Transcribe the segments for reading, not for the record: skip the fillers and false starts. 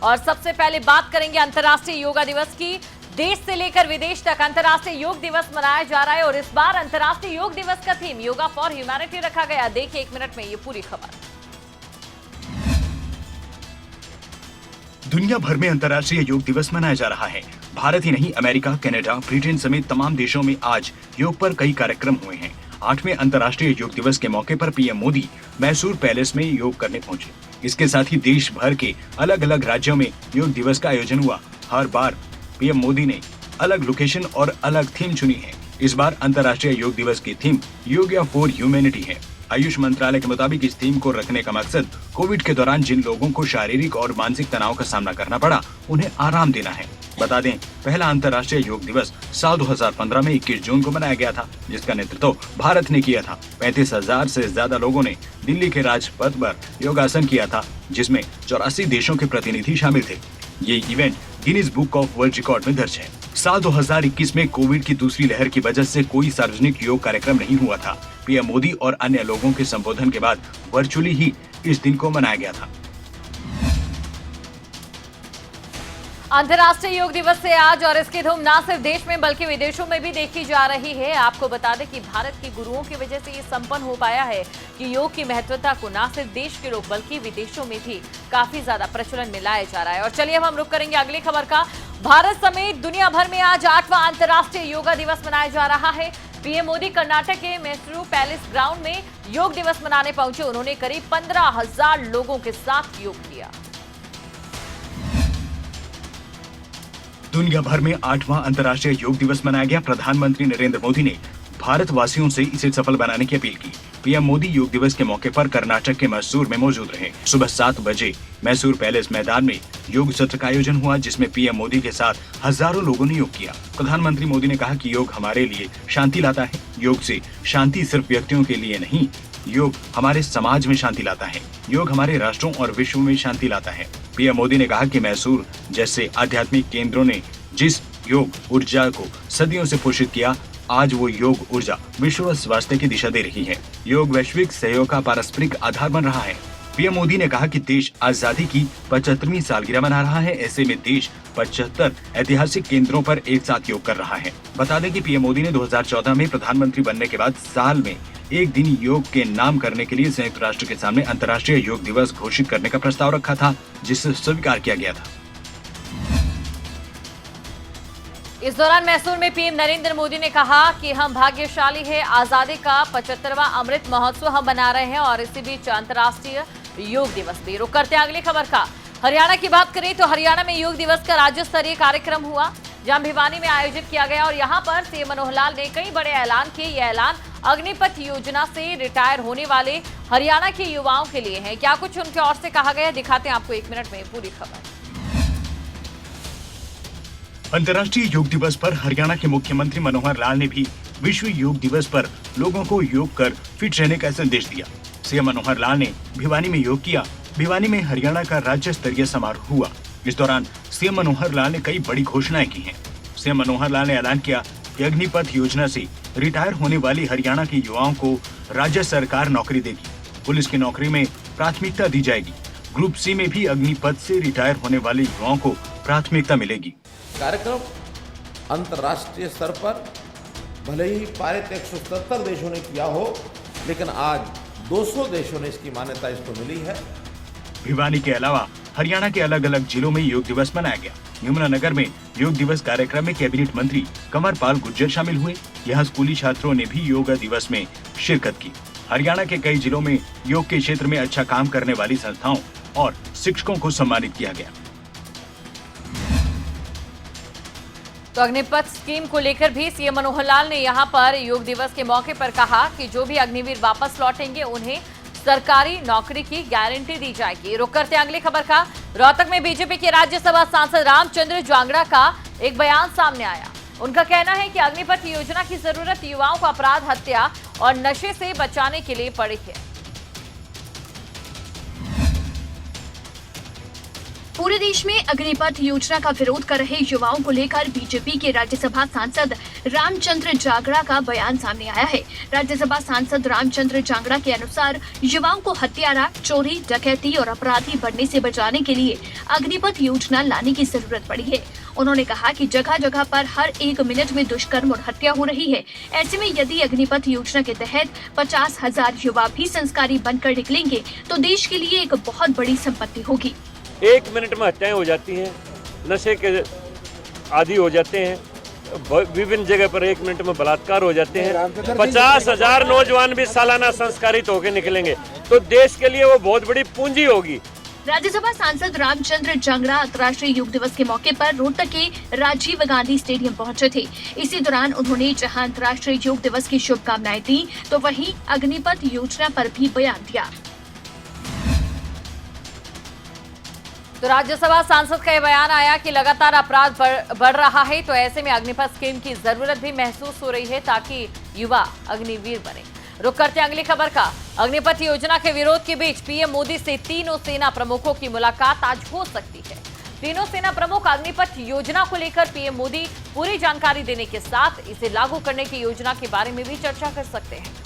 और सबसे पहले बात करेंगे अंतर्राष्ट्रीय योगा दिवस की। देश से लेकर विदेश तक अंतर्राष्ट्रीय योग दिवस मनाया जा रहा है और इस बार अंतर्राष्ट्रीय योग दिवस का थीम योगा फॉर ह्यूमैनिटी रखा गया। देखिए 1 मिनट में ये पूरी खबर। दुनिया भर में अंतर्राष्ट्रीय योग दिवस मनाया जा रहा है। भारत ही नहीं, अमेरिका, कनाडा, ब्रिटेन समेत तमाम देशों में आज योग पर कई कार्यक्रम हुए हैं। 8वें अंतर्राष्ट्रीय योग दिवस के मौके पर पीएम मोदी मैसूर पैलेस में योग करने पहुंचे। इसके साथ ही देश भर के अलग अलग राज्यों में योग दिवस का आयोजन हुआ। हर बार पीएम मोदी ने अलग लोकेशन और अलग थीम चुनी है। इस बार अंतर्राष्ट्रीय योग दिवस की थीम योगा फॉर ह्यूमैनिटी है। आयुष मंत्रालय के मुताबिक इस थीम को रखने का मकसद कोविड के दौरान जिन लोगों को शारीरिक और मानसिक तनाव का सामना करना पड़ा, उन्हें आराम देना है। बता दें, पहला अंतर्राष्ट्रीय योग दिवस साल 2015 में 21 जून को मनाया गया था, जिसका नेतृत्व भारत ने किया था। 35,000 से ज्यादा लोगों ने दिल्ली के राजपथ पर योगासन किया था, जिसमें 84 देशों के प्रतिनिधि शामिल थे। ये event Guinness book of world record में दर्ज है। साल 2021 में कोविड की दूसरी लहर की वजह से कोई सार्वजनिक योग कार्यक्रम नहीं हुआ था। पीएम मोदी और अन्य लोगों के संबोधन के बाद वर्चुअली ही इस दिन को मनाया गया था। अंतर्राष्ट्रीय योग दिवस से आज और इसकी धूम न सिर्फ देश में बल्कि विदेशों में भी देखी जा रही है। आपको बता दें कि भारत के गुरुओं की वजह से ये संपन्न हो पाया है कि योग की महत्वता को न सिर्फ देश के लोग बल्कि विदेशों में भी काफी ज्यादा प्रचलन में लाया जा रहा है। और चलिए अब हम रुक करेंगे अगली खबर का। भारत समेत दुनिया भर में आज 8वां अंतर्राष्ट्रीय योगा दिवस मनाया जा रहा है। पीएम मोदी कर्नाटक के मैसूर पैलेस ग्राउंड में योग दिवस मनाने पहुंचे। उन्होंने करीब 15,000 लोगों के साथ योग किया। दुनिया भर में 8वां अंतर्राष्ट्रीय योग दिवस मनाया गया। प्रधानमंत्री नरेंद्र मोदी ने भारतवासियों से इसे सफल बनाने की अपील की। पीएम मोदी योग दिवस के मौके पर कर्नाटक के मैसूर में मौजूद रहे। सुबह 7 बजे मैसूर पैलेस मैदान में योग सत्र का आयोजन हुआ, जिसमें पीएम मोदी के साथ हजारों लोगों ने योग किया। प्रधानमंत्री मोदी ने कहा कि योग हमारे लिए शांति लाता है। योग से शांति सिर्फ व्यक्तियों के लिए नहीं, योग हमारे समाज में शांति लाता है। योग हमारे राष्ट्रों और विश्व में शांति लाता है। पीएम मोदी ने कहा कि मैसूर जैसे आध्यात्मिक केंद्रों ने जिस योग ऊर्जा को सदियों से पोषित किया, आज वो योग ऊर्जा विश्व स्वास्थ्य की दिशा दे रही है। योग वैश्विक सहयोग का पारस्परिक आधार बन रहा है। पीएम मोदी ने कहा कि देश आजादी की 75वीं सालगिरह मना रहा है। ऐसे में देश 75 ऐतिहासिक केंद्रों पर एक साथ योग कर रहा है। बता दें कि पीएम मोदी ने 2014 में प्रधानमंत्री बनने के बाद साल में एक दिन योग के नाम करने के लिए संयुक्त राष्ट्र के सामने अंतर्राष्ट्रीय योग दिवस घोषित करने का प्रस्ताव रखा था, जिसे स्वीकार किया गया था। इस दौरान मैसूर में पीएम नरेंद्र मोदी ने कहा कि हम भाग्यशाली हैं, आजादी का 75वां अमृत महोत्सव हम मना रहे हैं और इसी बीच अंतर्राष्ट्रीय योग दिवस भी। रुक करते हैं अगली खबर का। हरियाणा की बात करें तो हरियाणा में योग दिवस का राज्य स्तरीय कार्यक्रम हुआ, जहां भिवानी में आयोजित किया गया और यहां पर सीएम मनोहर लाल ने कई बड़े ऐलान किए। ये ऐलान अग्निपथ योजना से रिटायर होने वाले हरियाणा के युवाओं के लिए है। क्या कुछ उनके ओर से कहा गया, दिखाते हैं आपको 1 मिनट में पूरी खबर। अंतर्राष्ट्रीय योग दिवस पर हरियाणा के मुख्यमंत्री मनोहर लाल ने भी विश्व योग दिवस पर लोगों को योग कर फिट रहने का संदेश दिया। सीएम मनोहर लाल ने भिवानी में योग किया। भिवानी में हरियाणा का राज्य स्तरीय समारोह हुआ। इस दौरान सीएम मनोहर लाल ने कई बड़ी घोषणाएं की हैं। सीएम मनोहर लाल ने ऐलान किया कि अग्निपथ योजना से रिटायर होने वाली हरियाणा के युवाओं को राज्य सरकार नौकरी देगी। पुलिस की नौकरी में प्राथमिकता दी जाएगी। ग्रुप सी में भी अग्निपथ से रिटायर होने वाले युवाओं को प्राथमिकता मिलेगी। कार्यक्रम अंतर्राष्ट्रीय स्तर पर भले ही पारित 177 देशों ने किया हो, लेकिन आज 200 देशों ने इसकी मान्यता इसको मिली है। भिवानी के अलावा हरियाणा के अलग अलग जिलों में योग दिवस मनाया गया। यमुनानगर में योग दिवस कार्यक्रम में कैबिनेट मंत्री कंवर पाल गुर्जर शामिल हुए। यहाँ स्कूली छात्रों ने भी योगा दिवस में शिरकत की। हरियाणा के कई जिलों में योग के क्षेत्र में अच्छा काम करने वाली संस्थाओं और शिक्षकों को सम्मानित किया गया। तो अग्निपथ स्कीम को लेकर भी सीएम मनोहर लाल ने यहां पर योग दिवस के मौके पर कहा कि जो भी अग्निवीर वापस लौटेंगे उन्हें सरकारी नौकरी की गारंटी दी जाएगी। रुक करते हैं अगली खबर का। रोहतक में बीजेपी के राज्यसभा सांसद रामचंद्र जांगड़ा का एक बयान सामने आया। उनका कहना है कि अग्निपथ योजना की जरूरत युवाओं को अपराध, हत्या और नशे से बचाने के लिए पड़ी है। पूरे देश में अग्निपथ योजना का विरोध कर रहे युवाओं को लेकर बीजेपी के राज्यसभा सांसद रामचंद्र जांगड़ा का बयान सामने आया है। राज्यसभा सांसद रामचंद्र जांगड़ा के अनुसार युवाओं को हत्यारा, चोरी, डकैती और अपराधी बनने से बचाने के लिए अग्निपथ योजना लाने की जरूरत पड़ी है। उन्होंने कहा कि जगह जगह पर हर 1 मिनट में दुष्कर्म और हत्या हो रही है। ऐसे में यदि अग्निपथ योजना के तहत 50,000 युवा भी संस्कारी बनकर निकलेंगे तो देश के लिए एक बहुत बड़ी संपत्ति होगी। 1 मिनट में हत्याएं हो जाती हैं, नशे के आदी हो जाते हैं, विभिन्न जगह पर 1 मिनट में बलात्कार हो जाते हैं। 50,000 नौजवान भी सालाना संस्कारित होकर निकलेंगे तो देश के लिए वो बहुत बड़ी पूंजी होगी। राज्यसभा सांसद रामचंद्र जांगड़ा अंतर्राष्ट्रीय योग दिवस के मौके पर रोहतक के राजीव गांधी स्टेडियम पहुंचे थे। इसी दौरान उन्होंने जहां अंतर्राष्ट्रीय योग दिवस की शुभकामनाएं दी तो वहीं अग्निपथ योजना पर भी बयान दिया। तो राज्यसभा सांसद का यह बयान आया कि लगातार अपराध बढ़ रहा है, तो ऐसे में अग्निपथ स्कीम की जरूरत भी महसूस हो रही है ताकि युवा अग्निवीर बने। रुक करते अगली खबर का। अग्निपथ योजना के विरोध के बीच पीएम मोदी से तीनों सेना प्रमुखों की मुलाकात आज हो सकती है। तीनों सेना प्रमुख अग्निपथ योजना को लेकर पीएम मोदी पूरी जानकारी देने के साथ इसे लागू करने की योजना के बारे में भी चर्चा कर सकते हैं।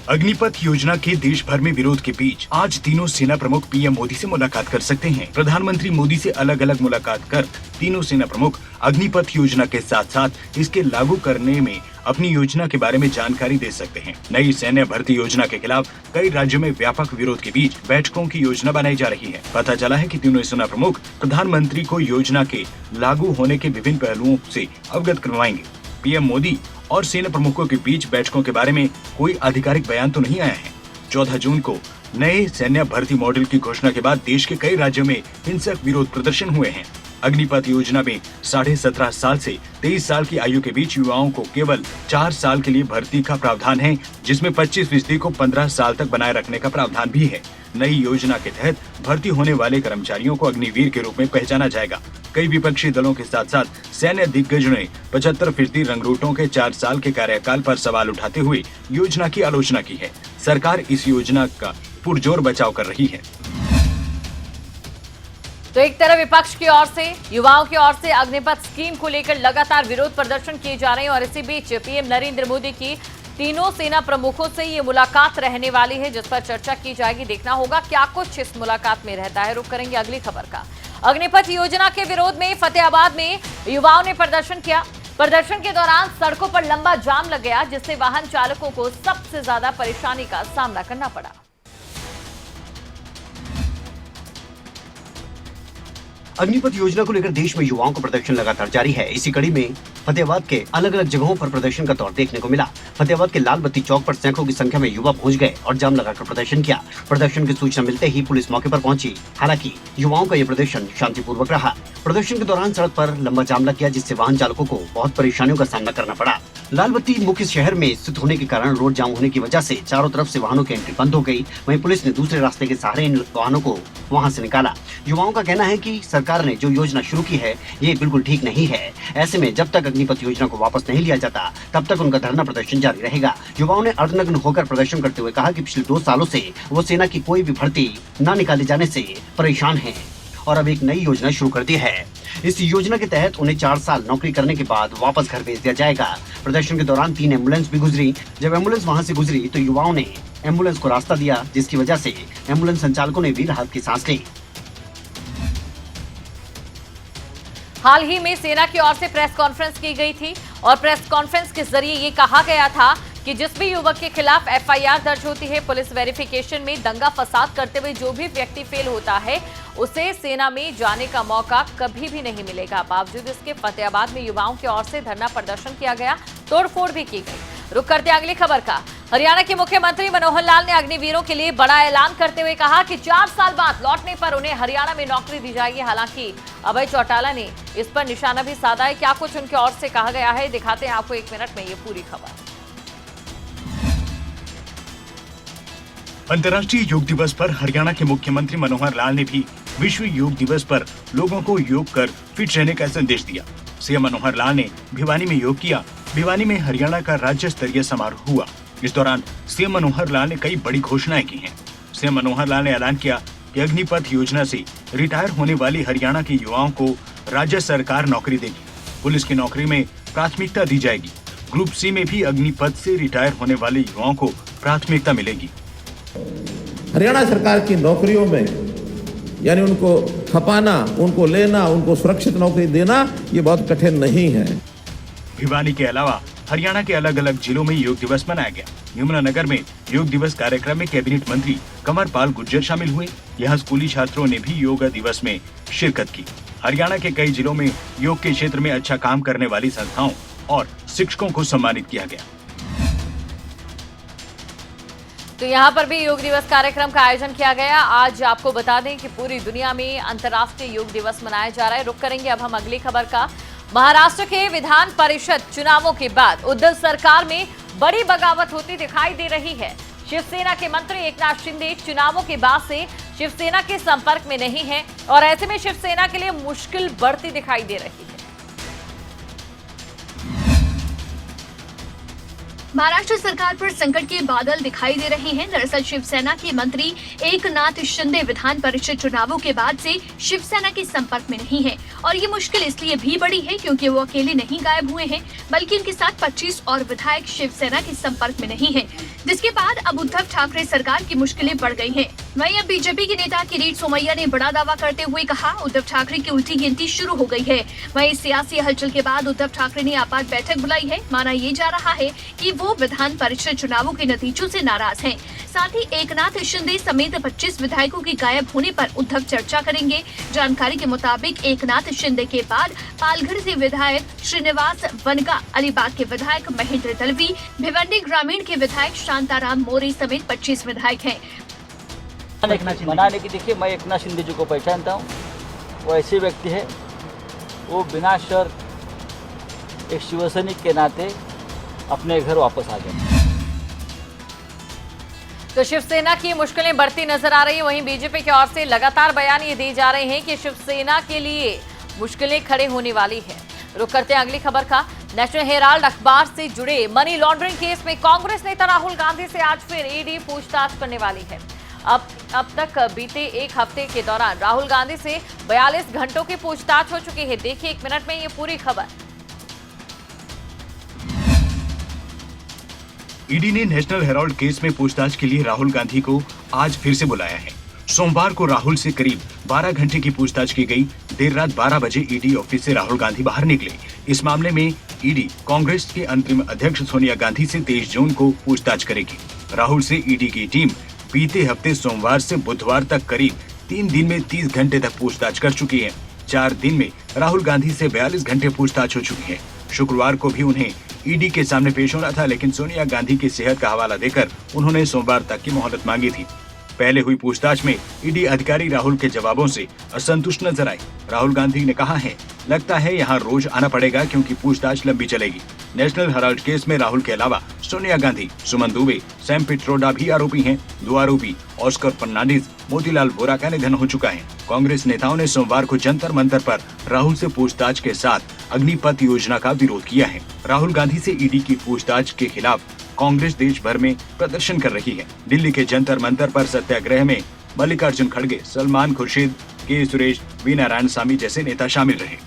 अग्निपथ योजना के देश भर में विरोध के बीच आज तीनों सेना प्रमुख पीएम मोदी से मुलाकात कर सकते हैं। प्रधानमंत्री मोदी से अलग अलग मुलाकात कर तीनों सेना प्रमुख अग्निपथ योजना के साथ साथ इसके लागू करने में अपनी योजना के बारे में जानकारी दे सकते हैं। नई सैन्य भर्ती योजना के खिलाफ कई राज्यों में व्यापक विरोध के बीच बैठकों की योजना बनाई जा रही है। पता चला है कि तीनों सेना प्रमुख प्रधानमंत्री को योजना के लागू होने के विभिन्न पहलुओं से अवगत करवाएंगे। पीएम मोदी और सेना प्रमुखों के बीच बैठकों के बारे में कोई आधिकारिक बयान तो नहीं आया है। 14 जून को नए सैन्य भर्ती मॉडल की घोषणा के बाद देश के कई राज्यों में हिंसक विरोध प्रदर्शन हुए हैं। अग्निपथ योजना में 17.5 साल से 23 साल की आयु के बीच युवाओं को केवल 4 साल के लिए भर्ती का प्रावधान है, जिसमें 25% को 15 साल तक बनाए रखने का प्रावधान भी है। नई योजना के तहत भर्ती होने वाले कर्मचारियों को अग्निवीर के रूप में पहचाना जाएगा। कई विपक्षी दलों के साथ साथ सैन्य दिग्गजों ने 75% रंगरूटों के 4 साल के कार्यकाल पर सवाल उठाते हुए योजना की आलोचना की है। सरकार इस योजना का पुरजोर बचाव कर रही है। तो एक तरफ विपक्ष की ओर से, युवाओं की ओर से अग्निपथ स्कीम को लेकर लगातार विरोध प्रदर्शन किए जा रहे हैं और इसी बीच पीएम नरेंद्र मोदी की तीनों सेना प्रमुखों से ये मुलाकात रहने वाली है, जिस पर चर्चा की जाएगी। देखना होगा क्या कुछ इस मुलाकात में रहता है। रुक करेंगे अगली खबर का। अग्निपथ योजना के विरोध में फतेहाबाद में युवाओं ने प्रदर्शन किया। प्रदर्शन के दौरान सड़कों पर लंबा जाम लग गया, जिससे वाहन चालकों को सबसे ज्यादा परेशानी का सामना करना पड़ा। अग्निपथ योजना को लेकर देश में युवाओं का प्रदर्शन लगातार जारी है। इसी कड़ी में फतेहाबाद के अलग अलग जगहों पर प्रदर्शन का दौर देखने को मिला। फतेहाबाद के लाल बत्ती चौक पर सैकड़ों की संख्या में युवा पहुंच गए और जाम लगाकर प्रदर्शन किया। प्रदर्शन की सूचना मिलते ही पुलिस मौके पर पहुंची। हालांकि युवाओं का यह प्रदर्शन शांतिपूर्वक रहा। प्रदर्शन के दौरान सड़क पर लंबा जाम लग गया, जिससे वाहन चालकों को बहुत परेशानियों का सामना करना पड़ा। लाल बत्ती मुख्य शहर में स्थित होने के कारण रोड जाम होने की वजह से चारों तरफ से वाहनों की एंट्री बंद हो गई। वहीं पुलिस ने दूसरे रास्ते के सहारे इन वाहनों को वहां से निकाला। युवाओं का कहना है कि सरकार ने जो योजना शुरू की है ये बिल्कुल ठीक नहीं है। ऐसे में जब तक अग्निपथ योजना को वापस नहीं लिया जाता तब तक उनका धरना प्रदर्शन जारी रहेगा। युवाओं ने अर्धनग्न होकर प्रदर्शन करते हुए कहा कि पिछले 2 सालों से वो सेना की कोई भी भर्ती न निकाले जाने से परेशान हैं और अब एक नई योजना शुरू कर दी है। इस योजना के तहत उन्हें 4 साल नौकरी करने के बाद वापस घर भेज दिया जाएगा। प्रदर्शन के दौरान 3 एम्बुलेंस भी गुजरी। जब एम्बुलेंस वहां से गुजरी तो युवाओं ने एम्बुलेंस को रास्ता दिया, जिसकी वजह से एम्बुलेंस संचालकों ने भी राहत की सांस ली। हाल ही में सेना की ओर से प्रेस कॉन्फ्रेंस की गई थी और प्रेस कॉन्फ्रेंस के जरिए ये कहा गया था कि जिस भी युवक के खिलाफ एफआईआर दर्ज होती है, पुलिस वेरिफिकेशन में दंगा फसाद करते हुए जो भी व्यक्ति फेल होता है उसे सेना में जाने का मौका कभी भी नहीं मिलेगा। बावजूद इसके फतेहाबाद में युवाओं की ओर से धरना प्रदर्शन किया गया, तोड़फोड़ भी की गई। रुक करते अगली खबर का। हरियाणा के मुख्यमंत्री मनोहर लाल ने अग्निवीरों के लिए बड़ा ऐलान करते हुए कहा कि 4 साल बाद लौटने पर उन्हें हरियाणा में नौकरी दी जाएगी। हालांकि अभय चौटाला ने इस पर निशाना भी साधा है। क्या कुछ उनकी ओर से कहा गया है, दिखाते हैं आपको 1 मिनट में ये पूरी खबर। अंतर्राष्ट्रीय योग दिवस पर हरियाणा के मुख्यमंत्री मनोहर लाल ने भी विश्व योग दिवस पर लोगों को योग कर फिट रहने का संदेश दिया। सीएम मनोहर लाल ने भिवानी में योग किया। भिवानी में हरियाणा का राज्य स्तरीय समारोह हुआ। इस दौरान सीएम मनोहर लाल ने कई बड़ी घोषणाएं की हैं। सीएम मनोहर लाल ने ऐलान किया कि अग्निपथ योजना से रिटायर होने वाली हरियाणा के युवाओं को राज्य सरकार नौकरी देगी। पुलिस की नौकरी में प्राथमिकता दी जाएगी। ग्रुप सी में भी अग्निपथ से रिटायर होने वाले युवाओं को प्राथमिकता मिलेगी। हरियाणा सरकार की नौकरियों में यानी उनको खपाना, उनको लेना, उनको सुरक्षित नौकरी देना ये बहुत कठिन नहीं है। भिवानी के अलावा हरियाणा के अलग अलग जिलों में योग दिवस मनाया गया। यमुनानगर में योग दिवस कार्यक्रम में कैबिनेट मंत्री कंवर पाल गुर्जर शामिल हुए। यहाँ स्कूली छात्रों ने भी योगा दिवस में शिरकत की। हरियाणा के कई जिलों में योग के क्षेत्र में अच्छा काम करने वाली संस्थाओं और शिक्षकों को सम्मानित किया गया। तो यहाँ पर भी योग दिवस कार्यक्रम का आयोजन किया गया। आज आपको बता दें कि पूरी दुनिया में अंतर्राष्ट्रीय योग दिवस मनाया जा रहा है। रुक करेंगे अब हम अगली खबर का। महाराष्ट्र के विधान परिषद चुनावों के बाद उद्धव सरकार में बड़ी बगावत होती दिखाई दे रही है। शिवसेना के मंत्री एकनाथ शिंदे चुनावों के बाद से शिवसेना के संपर्क में नहीं है और ऐसे में शिवसेना के लिए मुश्किल बढ़ती दिखाई दे रही है। महाराष्ट्र सरकार पर संकट के बादल दिखाई दे रहे हैं। दरअसल शिवसेना के मंत्री एकनाथ शिंदे विधान परिषद चुनावों के बाद से शिवसेना के संपर्क में नहीं है और ये मुश्किल इसलिए भी बड़ी है क्योंकि वो अकेले नहीं गायब हुए हैं, बल्कि उनके साथ 25 और विधायक शिवसेना के संपर्क में नहीं है, जिसके बाद अब उद्धव ठाकरे सरकार की मुश्किलें बढ़ गई हैं। वहीं अब बीजेपी के नेता किरीट सोमैया ने बड़ा दावा करते हुए कहा, उद्धव ठाकरे की उल्टी गिनती शुरू हो गई है। वहीं सियासी हलचल के बाद उद्धव ठाकरे ने आपात बैठक बुलाई है। माना ये जा रहा है कि वो विधान परिषद चुनावों के नतीजों से नाराज हैं। साथ ही एकनाथ शिंदे समेत 25 विधायकों के गायब होने पर उद्धव चर्चा करेंगे। जानकारी के मुताबिक एकनाथ शिंदे के बाद पालघर से विधायक श्रीनिवास वनगा, अलीबाग के विधायक महेंद्र दलवी, भिवंडी ग्रामीण के विधायक शांताराम मोरे समेत 25 विधायक हैं। बनाने की देखिए, मैं एकनाथ शिंदे जी को पहचानता हूँ। वो ऐसे व्यक्ति है, वो बिना शर्त एक शिवसैनिक के नाते अपने घर वापस आ गए। तो शिवसेना की मुश्किलें बढ़ती नजर आ रही है। वहीं बीजेपी की ओर से लगातार बयान ये दिए जा रहे हैं कि शिवसेना के लिए मुश्किलें खड़े होने वाली है। रुक करते हैं अगली खबर का। नेशनल हेराल्ड अखबार से जुड़े मनी लॉन्ड्रिंग केस में कांग्रेस नेता राहुल गांधी से आज फिर ईडी पूछताछ करने वाली है। अब तक बीते एक हफ्ते के दौरान राहुल गांधी से 42 घंटों की पूछताछ हो चुकी है। देखिए 1 मिनट में ये पूरी खबर। ईडी ने नेशनल हेराल्ड केस में पूछताछ के लिए राहुल गांधी को आज फिर से बुलाया है। सोमवार को राहुल से करीब 12 घंटे की पूछताछ की गई। देर रात 12 बजे ईडी ऑफिस से राहुल गांधी बाहर निकले। इस मामले में ईडी कांग्रेस के अंतरिम अध्यक्ष सोनिया गांधी से 23 जून को पूछताछ करेगी। राहुल से ईडी की टीम बीते हफ्ते सोमवार से बुधवार तक करीब 3 दिन में 30 घंटे तक पूछताछ कर चुकी है। 4 दिन में राहुल गांधी से 42 घंटे पूछताछ हो चुकी है। शुक्रवार को भी उन्हें ईडी के सामने पेश होना था, लेकिन सोनिया गांधी की सेहत का हवाला देकर उन्होंने सोमवार तक की मोहलत मांगी थी। पहले हुई पूछताछ में ईडी अधिकारी राहुल के जवाबों से असंतुष्ट नजर आए। राहुल गांधी ने कहा है, लगता है यहाँ रोज आना पड़ेगा क्योंकि पूछताछ लंबी चलेगी। नेशनल हेराल्ड केस में राहुल के अलावा सोनिया गांधी, सुमन दुबे, सैम पिट्रोडा भी आरोपी हैं। 2 आरोपी ऑस्कर फर्नांडिस, मोतीलाल वोरा का निधन हो चुका है। कांग्रेस नेताओं ने सोमवार को जंतर मंतर पर राहुल से पूछताछ के साथ अग्निपथ योजना का विरोध किया है। राहुल गांधी से ईडी की पूछताछ के खिलाफ कांग्रेस देश भर में प्रदर्शन कर रही है। दिल्ली के जंतर मंतर पर सत्याग्रह में मल्लिकार्जुन खड़गे, सलमान खुर्शीद, के सुरेश, वी नारायणसामी जैसे नेता शामिल रहे।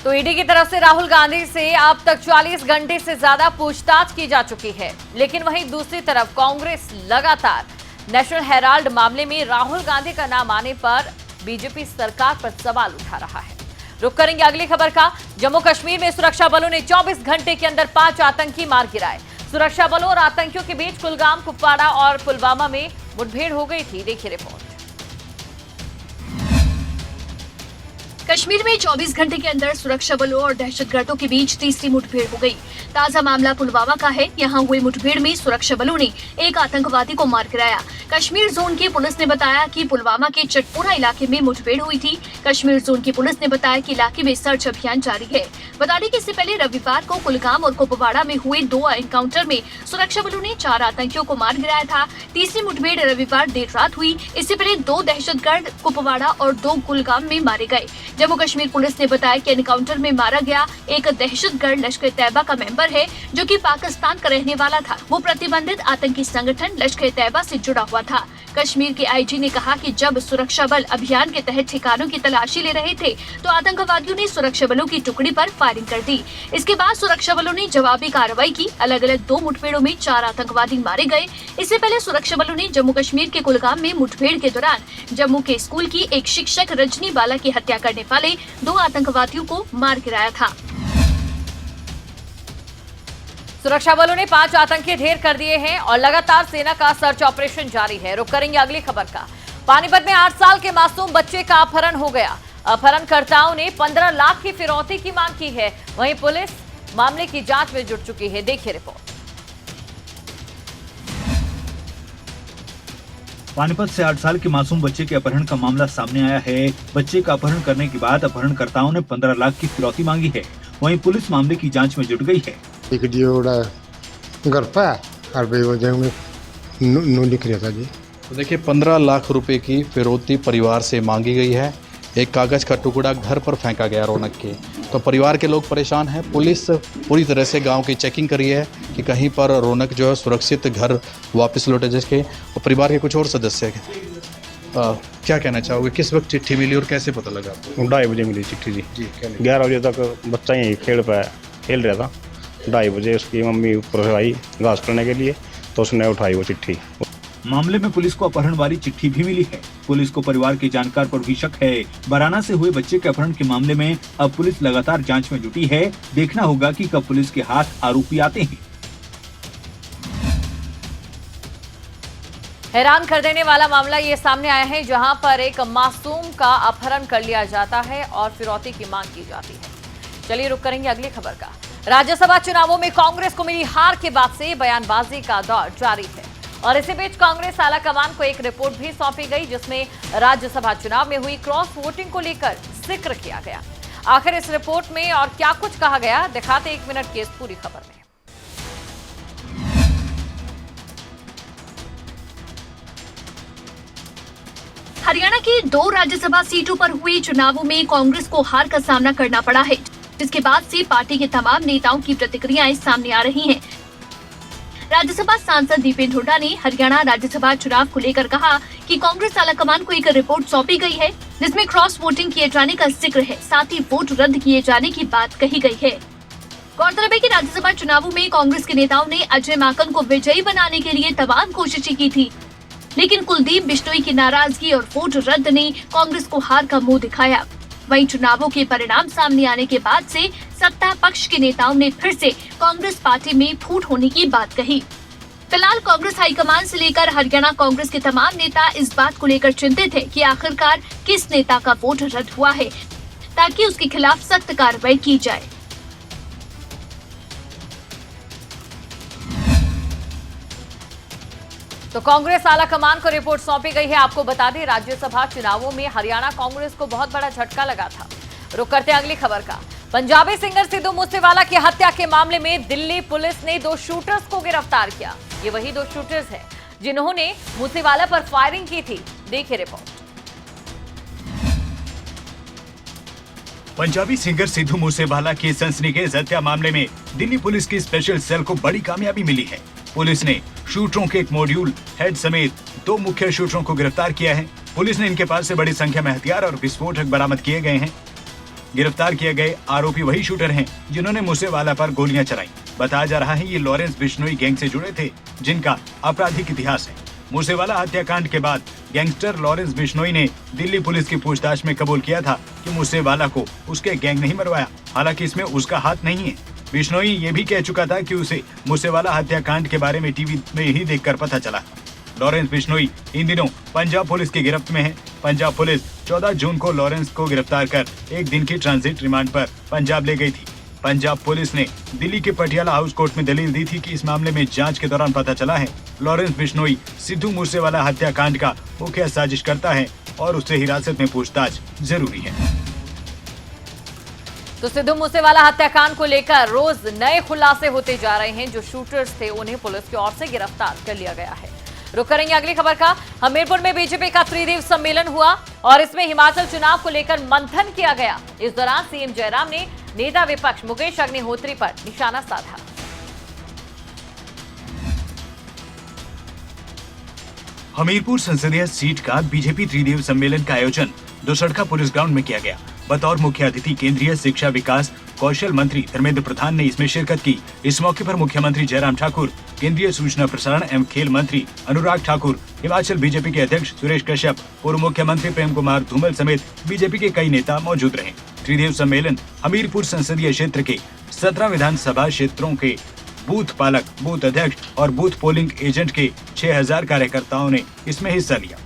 तो ईडी की तरफ से राहुल गांधी से अब तक 44 घंटे से ज्यादा पूछताछ की जा चुकी है। लेकिन वहीं दूसरी तरफ कांग्रेस लगातार नेशनल हेराल्ड मामले में राहुल गांधी का नाम आने पर बीजेपी सरकार पर सवाल उठा रहा है। रुक करेंगे अगली खबर का। जम्मू कश्मीर में सुरक्षा बलों ने 24 घंटे के अंदर 5 आतंकी मार गिराए। सुरक्षा बलों और आतंकियों के बीच कुलगाम, कुपवाड़ा और पुलवामा में मुठभेड़ हो गई थी। देखिए रिपोर्ट। कश्मीर में 24 घंटे के अंदर सुरक्षा बलों और दहशतगर्दों के बीच तीसरी मुठभेड़ हो गई। ताजा मामला पुलवामा का है। यहां हुई मुठभेड़ में सुरक्षा बलों ने एक आतंकवादी को मार गिराया। कश्मीर जोन की पुलिस ने बताया कि पुलवामा के चटपुरा इलाके में मुठभेड़ हुई थी। कश्मीर जोन की पुलिस ने बताया कि इलाके में सर्च अभियान जारी है। बता दें कि इससे पहले रविवार को कुलगाम और कुपवाड़ा में हुए 2 एनकाउंटर में सुरक्षा बलों ने 4 आतंकियों को मार गिराया था। तीसरी मुठभेड़ रविवार देर रात हुई। इससे पहले 2 दहशतगर्द कुपवाड़ा और 2 कुलगाम में मारे गए, जम्मू कश्मीर पुलिस ने बताया कि एनकाउंटर में मारा गया एक दहशतगर्द लश्कर तैयबा का मेंबर है, जो कि पाकिस्तान का रहने वाला था। वो प्रतिबंधित आतंकी संगठन लश्कर तैयबा से जुड़ा हुआ था। कश्मीर के आईजी ने कहा कि जब सुरक्षा बल अभियान के तहत ठिकानों की तलाशी ले रहे थे तो आतंकवादियों ने सुरक्षा बलों की टुकड़ी पर फायरिंग कर दी। इसके बाद सुरक्षा बलों ने जवाबी कार्रवाई की। अलग अलग 2 मुठभेड़ों में 4 आतंकवादी मारे गए। इससे पहले सुरक्षा बलों ने जम्मू कश्मीर के कुलगाम में मुठभेड़ के दौरान जम्मू के स्कूल की एक शिक्षक रजनी बाला की हत्या करने वाले 2 आतंकवादियों को मार गिराया था। सुरक्षा बलों ने 5 आतंकी ढेर कर दिए हैं और लगातार सेना का सर्च ऑपरेशन जारी है। रुक करेंगे अगली खबर का। पानीपत में 8 साल के मासूम बच्चे का अपहरण हो गया। अपहरणकर्ताओं ने 15 लाख की फिरौती की मांग की है। वहीं पुलिस मामले की जांच में जुट चुकी है। देखिए रिपोर्ट। पानीपत से 8 साल के मासूम बच्चे के अपहरण का मामला सामने आया है। बच्चे का अपहरण करने के बाद अपहरणकर्ताओं ने 15 लाख की फिरौती मांगी है। वहीं पुलिस मामले की जांच में जुट गई है। तो देखिए 15 लाख रुपए की फिरौती परिवार से मांगी गई है। एक कागज का टुकड़ा घर पर फेंका गया रौनक के। तो परिवार के लोग परेशान हैं। पुलिस पूरी तरह से गांव की चेकिंग करी है कि कहीं पर रौनक जो है सुरक्षित घर वापस लौटे। जिसके और परिवार के कुछ और सदस्य हैं। क्या कहना चाहोगे, किस वक्त चिट्ठी मिली और कैसे पता लगा? 2:30 बजे मिली चिट्ठी जी। 11 बजे तक बच्चा यहीं खेल रहा था। 2:30 बजे उसकी मम्मी ऊपर से आई घास करने के लिए, तो उसने उठाई वो चिट्ठी। मामले में पुलिस को अपहरण वाली चिट्ठी भी मिली है। पुलिस को परिवार के जानकार पर भी शक है। बराना से हुए बच्चे के अपहरण के मामले में अब पुलिस लगातार जांच में जुटी है। देखना होगा कि कब पुलिस के हाथ आरोपी आते हैं। हैरान कर देने वाला मामला ये सामने आया है, जहां पर एक मासूम का अपहरण कर लिया जाता है और फिरौती की मांग की जाती है। चलिए रुक करेंगे अगली खबर का। राज्यसभा चुनावों में कांग्रेस को मिली हार के बाद से बयानबाजी का दौर जारी है और इसी बीच कांग्रेस आलाकमान को एक रिपोर्ट भी सौंपी गई, जिसमें राज्यसभा चुनाव में हुई क्रॉस वोटिंग को लेकर जिक्र किया गया। आखिर इस रिपोर्ट में और क्या कुछ कहा गया, दिखाते 1 मिनट की इस पूरी खबर में। हरियाणा की 2 राज्यसभा सीटों पर हुए चुनावों में कांग्रेस को हार का सामना करना पड़ा है, जिसके बाद से पार्टी के तमाम नेताओं की प्रतिक्रियाएं सामने आ रही हैं। राज्यसभा सांसद दीपेंद्र हुड्डा ने हरियाणा राज्यसभा चुनाव को लेकर कहा कि कांग्रेस आलाकमान को एक रिपोर्ट सौंपी गई है, जिसमें क्रॉस वोटिंग किए जाने का जिक्र है, साथ ही वोट रद्द किए जाने की बात कही गई है। गौरतलब है कि राज्यसभा चुनावों में कांग्रेस के नेताओं ने अजय माकन को विजयी बनाने के लिए तमाम कोशिशें की थी, लेकिन कुलदीप बिश्नोई की नाराजगी और वोट रद्द ने कांग्रेस को हार का मुंह दिखाया। वहीं चुनावों के परिणाम सामने आने के बाद से सत्ता पक्ष के नेताओं ने फिर से कांग्रेस पार्टी में फूट होने की बात कही। फिलहाल कांग्रेस हाईकमान से लेकर हरियाणा कांग्रेस के तमाम नेता इस बात को लेकर चिंतित है कि आखिरकार किस नेता का वोट रद्द हुआ है, ताकि उसके खिलाफ सख्त कार्रवाई की जाए। तो कांग्रेस आलाकमान को रिपोर्ट सौंपी गई है। आपको बता दें, राज्यसभा चुनावों में हरियाणा कांग्रेस को बहुत बड़ा झटका लगा था। रुक करते हैं अगली खबर का। पंजाबी सिंगर सिद्धू मूसेवाला की हत्या के मामले में दिल्ली पुलिस ने 2 शूटर्स को गिरफ्तार किया। ये वही 2 शूटर्स हैं जिन्होंने मूसेवाला पर फायरिंग की थी। देखिए रिपोर्ट। पंजाबी सिंगर सिद्धू मूसेवाला की सनसनीखेज हत्या मामले में दिल्ली पुलिस की स्पेशल सेल को बड़ी कामयाबी मिली है। पुलिस ने शूटरों के एक मॉड्यूल हेड समेत 2 मुख्य शूटरों को गिरफ्तार किया है। पुलिस ने इनके पास से बड़ी संख्या में हथियार और विस्फोटक बरामद किए गए हैं। गिरफ्तार किए गए आरोपी वही शूटर हैं जिन्होंने मूसेवाला पर गोलियां चलाई। बताया जा रहा है ये लॉरेंस बिश्नोई गैंग से जुड़े थे, जिनका आपराधिक इतिहास है। मूसेवाला हत्याकांड के बाद गैंगस्टर लॉरेंस बिश्नोई ने दिल्ली पुलिस की पूछताछ में कबूल किया था कि मूसेवाला को उसके गैंग नहीं मरवाया। हालांकि इसमें उसका हाथ नहीं है। बिश्नोई ये भी कह चुका था कि उसे मूसेवाला हत्याकांड के बारे में टीवी में ही देखकर पता चला। लॉरेंस बिश्नोई इन दिनों पंजाब पुलिस की गिरफ्त में है। पंजाब पुलिस 14 जून को लॉरेंस को गिरफ्तार कर 1 दिन की ट्रांजिट रिमांड पर पंजाब ले गई थी। पंजाब पुलिस ने दिल्ली के पटियाला हाउस कोर्ट में दलील दी थी कि इस मामले में जांच के दौरान पता चला है लॉरेंस बिश्नोई सिद्धू मूसेवाला हत्याकांड का मुख्य साजिश करता है और उससे हिरासत में पूछताछ जरूरी है। तो सिद्धू मूसेवाला हत्याकांड को लेकर रोज नए खुलासे होते जा रहे हैं। जो शूटर्स थे उन्हें पुलिस की ओर से गिरफ्तार कर लिया गया है। रुक करेंगे अगली खबर का। हमीरपुर में बीजेपी का त्रिदिवसीय सम्मेलन हुआ और इसमें हिमाचल चुनाव को लेकर मंथन किया गया। इस दौरान सीएम जयराम ने नेता विपक्ष मुकेश अग्निहोत्री पर निशाना साधा। हमीरपुर संसदीय सीट का बीजेपी त्रिदिवसीय सम्मेलन का आयोजन दोसड़का पुलिस ग्राउंड में किया गया। बतौर मुख्य अतिथि केंद्रीय शिक्षा विकास कौशल मंत्री धर्मेंद्र प्रधान ने इसमें शिरकत की। इस मौके पर मुख्यमंत्री जयराम ठाकुर, केंद्रीय सूचना प्रसारण एवं खेल मंत्री अनुराग ठाकुर, हिमाचल बीजेपी के अध्यक्ष सुरेश कश्यप, पूर्व मुख्यमंत्री प्रेम कुमार धूमल समेत बीजेपी के कई नेता मौजूद रहे। त्रिदिवसीय सम्मेलन हमीरपुर संसदीय क्षेत्र के 17 विधानसभा क्षेत्रों के बूथ पालक, बूथ अध्यक्ष और बूथ पोलिंग एजेंट के 6000 कार्यकर्ताओं ने इसमें हिस्सा लिया।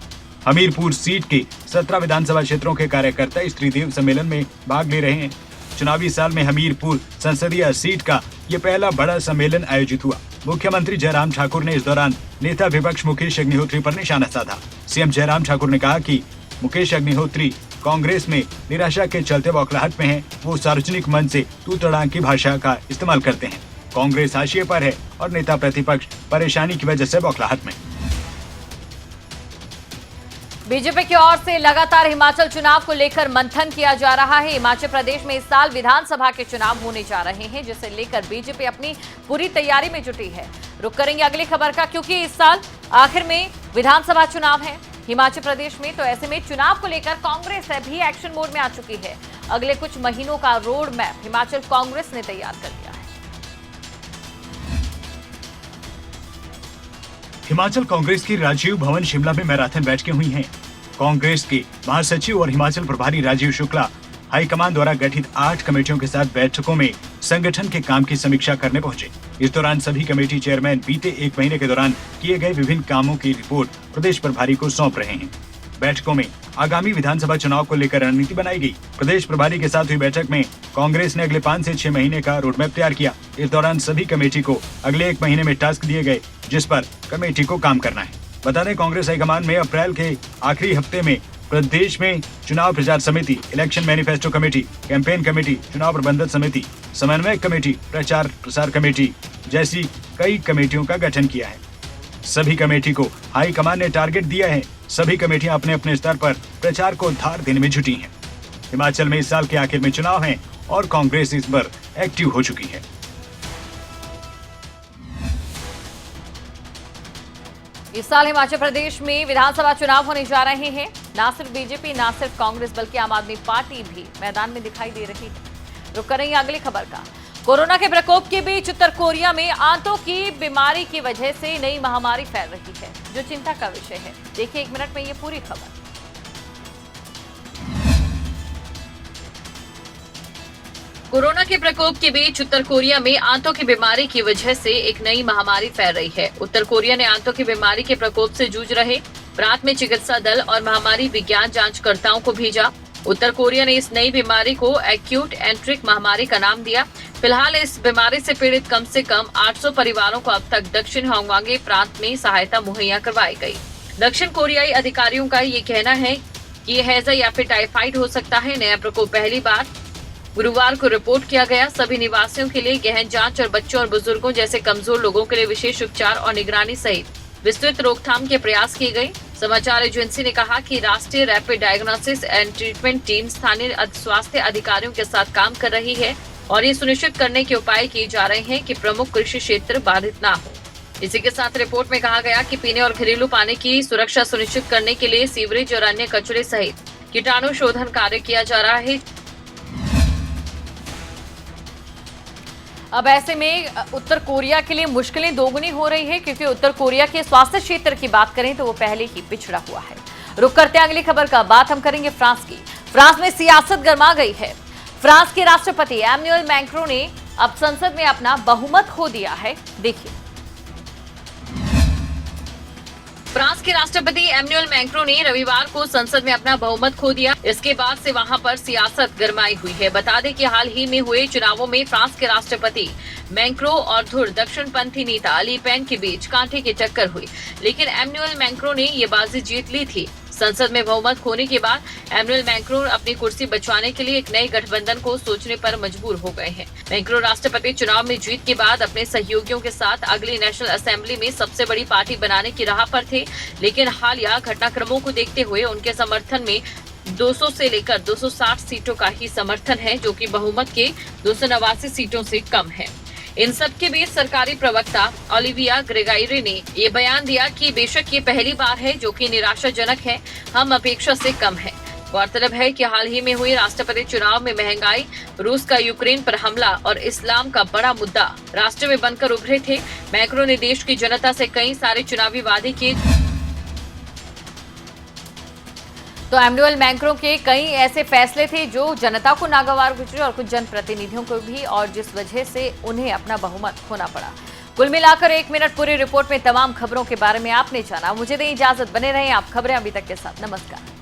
हमीरपुर सीट के 17 विधानसभा क्षेत्रों के कार्यकर्ता इस त्रिदिवसीय सम्मेलन में भाग ले रहे हैं। चुनावी साल में हमीरपुर संसदीय सीट का ये पहला बड़ा सम्मेलन आयोजित हुआ। मुख्यमंत्री जयराम ठाकुर ने इस दौरान नेता विपक्ष मुकेश अग्निहोत्री पर निशाना साधा। सीएम जयराम ठाकुर ने कहा कि मुकेश अग्निहोत्री कांग्रेस में निराशा के चलते बौखलाहट में हैं। वो सार्वजनिक मंच से तू तड़ाक की भाषा का इस्तेमाल करते हैं। कांग्रेस हाशिए पर है और नेता प्रतिपक्ष परेशानी की वजह से बौखलाहट में। बीजेपी की ओर से लगातार हिमाचल चुनाव को लेकर मंथन किया जा रहा है। हिमाचल प्रदेश में इस साल विधानसभा के चुनाव होने जा रहे हैं, जिसे लेकर बीजेपी अपनी पूरी तैयारी में जुटी है। रुक करेंगे अगली खबर का, क्योंकि इस साल आखिर में विधानसभा चुनाव है हिमाचल प्रदेश में। तो ऐसे में चुनाव को लेकर कांग्रेस भी एक्शन मोड में आ चुकी है। अगले कुछ महीनों का रोड मैप हिमाचल कांग्रेस ने तैयार कर दिया है। हिमाचल कांग्रेस की राजीव भवन शिमला में मैराथन बैठकें हुई हैं। कांग्रेस के महासचिव और हिमाचल प्रभारी राजीव शुक्ला हाईकमान द्वारा गठित 8 कमेटियों के साथ बैठकों में संगठन के काम की समीक्षा करने पहुंचे। इस दौरान सभी कमेटी चेयरमैन बीते 1 महीने के दौरान किए गए विभिन्न कामों की रिपोर्ट प्रदेश प्रभारी को सौंप रहे हैं। बैठकों में आगामी विधानसभा चुनाव को लेकर रणनीति बनाई गई। प्रदेश प्रभारी के साथ हुई बैठक में कांग्रेस ने अगले 5 से 6 महीने का रोडमैप तैयार किया। इस दौरान सभी कमेटी को अगले 1 महीने में टास्क दिए गए, जिस पर कमेटी को काम करना है। बता दें, कांग्रेस हाईकमान में अप्रैल के आखिरी हफ्ते में प्रदेश में चुनाव प्रचार समिति, election manifesto committee, campaign committee, चुनाव प्रबंधन समिति, समन्वय कमेटी, प्रचार प्रसार कमेटी जैसी कई कमेटियों का गठन किया है। सभी कमेटी को हाईकमान ने टारगेट दिया है। सभी कमेटियां अपने अपने स्तर पर प्रचार को धार देने में जुटी हैं। हिमाचल में इस साल के आखिर में चुनाव हैं और कांग्रेस इस पर एक्टिव हो चुकी है। इस साल हिमाचल प्रदेश में विधानसभा चुनाव होने जा रहे हैं। ना सिर्फ बीजेपी, ना सिर्फ कांग्रेस, बल्कि आम आदमी पार्टी भी मैदान में दिखाई दे रही है। रुक करेंगे अगली खबर का। कोरोना के प्रकोप के बीच उत्तर कोरिया में आंतों की बीमारी की वजह से नई महामारी फैल रही है, जो चिंता का विषय है। देखिए 1 मिनट में ये पूरी खबर। कोरोना के प्रकोप के बीच उत्तर कोरिया में आंतों की बीमारी की वजह से एक नई महामारी फैल रही है। उत्तर कोरिया ने आंतों की बीमारी के प्रकोप से जूझ रहे प्रांत में चिकित्सा दल और महामारी विज्ञान जांचकर्ताओं को भेजा। उत्तर कोरिया ने इस नई बीमारी को एक्यूट एंट्रिक महामारी का नाम दिया। फिलहाल इस बीमारी से पीड़ित कम से कम 800 परिवारों को अब तक दक्षिण होंगवांगे प्रांत में सहायता मुहैया करवाई गई। दक्षिण कोरियाई अधिकारियों का ये कहना है कि ये हैजा या फिर टाइफाइड हो सकता है। नया प्रकोप पहली बार गुरुवार को रिपोर्ट किया गया। सभी निवासियों के लिए गहन जांच और बच्चों और बुजुर्गों जैसे कमजोर लोगों के लिए विशेष उपचार और निगरानी सहित विस्तृत रोकथाम के प्रयास किए गए। समाचार एजेंसी ने कहा कि राष्ट्रीय rapid diagnosis and treatment team स्थानीय स्वास्थ्य अधिकारियों के साथ काम कर रही है और ये सुनिश्चित करने के उपाय किए जा रहे हैं कि प्रमुख कृषि क्षेत्र बाधित ना हो। इसी के साथ रिपोर्ट में कहा गया कि पीने और घरेलू पानी की सुरक्षा सुनिश्चित करने के लिए सीवरेज और अन्य कचरे सहित कीटाणु शोधन कार्य किया जा रहा है। अब ऐसे में उत्तर कोरिया के लिए मुश्किलें दोगुनी हो रही है, क्योंकि उत्तर कोरिया के स्वास्थ्य क्षेत्र की बात करें तो वो पहले ही पिछड़ा हुआ है। रुक करते हैं अगली खबर का। बात हम करेंगे फ्रांस की। फ्रांस में सियासत गर्मा गई है। फ्रांस के राष्ट्रपति एमैनुअल मैक्रों ने अब संसद में अपना बहुमत खो दिया है। देखिए, फ्रांस के राष्ट्रपति एमैनुअल मैक्रों ने रविवार को संसद में अपना बहुमत खो दिया। इसके बाद से वहां पर सियासत गरमाई हुई है। बता दें कि हाल ही में हुए चुनावों में फ्रांस के राष्ट्रपति मैक्रों और धुर दक्षिणपंथी नेता ली पेन के बीच कांटे की टक्कर हुई, लेकिन एमैनुअल मैक्रों ने ये बाजी जीत ली थी। संसद में बहुमत खोने के बाद एमनुएल मैक्रोन अपनी कुर्सी बचाने के लिए एक नए गठबंधन को सोचने पर मजबूर हो गए हैं। मैक्रोन राष्ट्रपति चुनाव में जीत के बाद अपने सहयोगियों के साथ अगली नेशनल असेंबली में सबसे बड़ी पार्टी बनाने की राह पर थे, लेकिन हालिया घटनाक्रमों को देखते हुए उनके समर्थन में 200 से लेकर 260 सीटों का ही समर्थन है, जो कि बहुमत के 289 सीटों से कम है। इन सब के बीच सरकारी प्रवक्ता ओलिविया ग्रेगायरी ने ये बयान दिया कि बेशक ये पहली बार है जो कि निराशाजनक है, हम अपेक्षा से कम है। गौरतलब है कि हाल ही में हुए राष्ट्रपति चुनाव में महंगाई, रूस का यूक्रेन पर हमला और इस्लाम का बड़ा मुद्दा राष्ट्र में बनकर उभरे थे। मैक्रोन ने देश की जनता से कई सारे चुनावी वादे किए। तो एमनुएल मैक्रों के कई ऐसे फैसले थे जो जनता को नागवार गुजरे और कुछ जनप्रतिनिधियों को भी, और जिस वजह से उन्हें अपना बहुमत खोना पड़ा। कुल मिलाकर 1 मिनट पूरी रिपोर्ट में तमाम खबरों के बारे में आपने जाना। मुझे दें इजाजत, बने रहें आप खबरें अभी तक के साथ। नमस्कार।